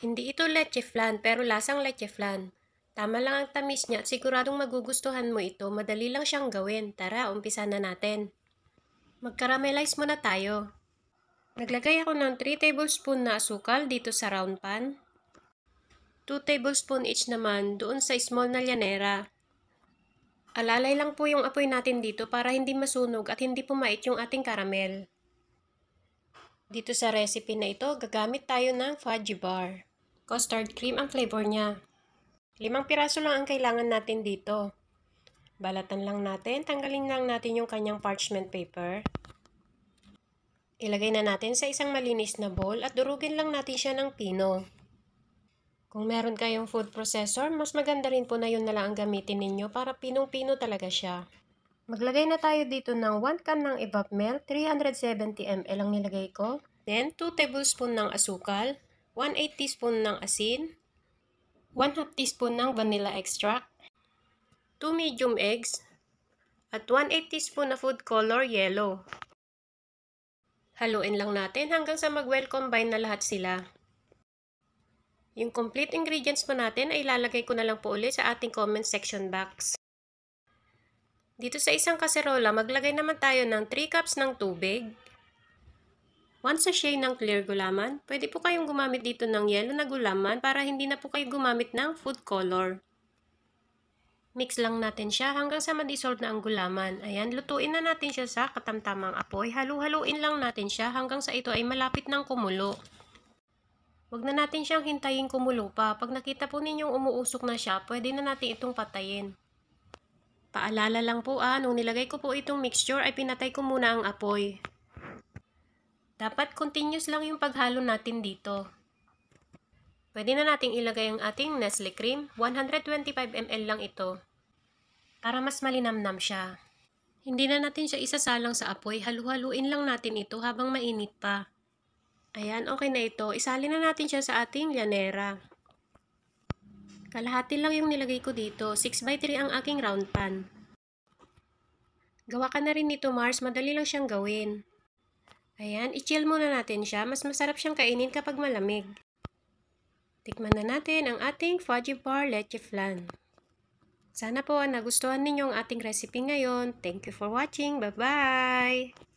Hindi ito leche flan pero lasang leche flan. Tama lang ang tamis niya at siguradong magugustuhan mo ito. Madali lang siyang gawin. Tara, umpisa na natin. Mag-caramelize muna tayo. Naglagay ako ng 3 tablespoon na asukal dito sa round pan. 2 tablespoon each naman doon sa small na llanera. Alalay lang po yung apoy natin dito para hindi masunog at hindi pumait yung ating caramel. Dito sa recipe na ito, gagamit tayo ng fudgy bar. Custard cream ang flavor niya. 5 piraso lang ang kailangan natin dito. Balatan lang natin, tanggalin lang natin yung kanyang parchment paper. Ilagay na natin sa isang malinis na bowl at durugin lang natin siya ng pino. Kung meron kayong food processor, mas maganda rin po na yun na lang ang gamitin ninyo para pinong-pino talaga siya. Maglagay na tayo dito ng 1 can ng evap milk, 370 ml ang nilagay ko. Then, 2 tablespoon ng asukal, 1/8 teaspoon ng asin, 1/2 teaspoon ng vanilla extract, 2 medium eggs, at 1/8 teaspoon na food color yellow. Haluin lang natin hanggang sa mag-well combine na lahat sila. Yung complete ingredients po natin ay ilalagay ko na lang po ulit sa ating comment section box. Dito sa isang kaserola, maglagay naman tayo ng 3 cups ng tubig, 1 sachet ng clear gulaman. Pwede po kayong gumamit dito ng yellow na gulaman para hindi na po kayo gumamit ng food color. Mix lang natin siya hanggang sa ma-dissolve na ang gulaman. Ayan, lutuin na natin siya sa katamtamang apoy. Halu-haluin lang natin siya hanggang sa ito ay malapit ng kumulo. Huwag na natin siyang hintayin kumulo pa. Pag nakita po ninyong umuusok na siya, pwede na natin itong patayin. Paalala lang po nung nilagay ko po itong mixture ay pinatay ko muna ang apoy. Dapat continuous lang yung paghalo natin dito. Pwede na nating ilagay ang ating Nestle cream. 125 ml lang ito. Para mas malinamnam siya. Hindi na natin siya isasalang sa apoy. Halu-haluin lang natin ito habang mainit pa. Ayan, okay na ito. Isalin na natin siya sa ating llanera. Kalahati lang yung nilagay ko dito. 6x3 ang aking round pan. Gawa ka na rin nito, Mars. Madali lang siyang gawin. Ayan, i-chill muna natin siya. Mas masarap siyang kainin kapag malamig. Tikman na natin ang ating fudgy bar leche flan. Sana po nagustuhan ninyo ang ating recipe ngayon. Thank you for watching. Bye-bye!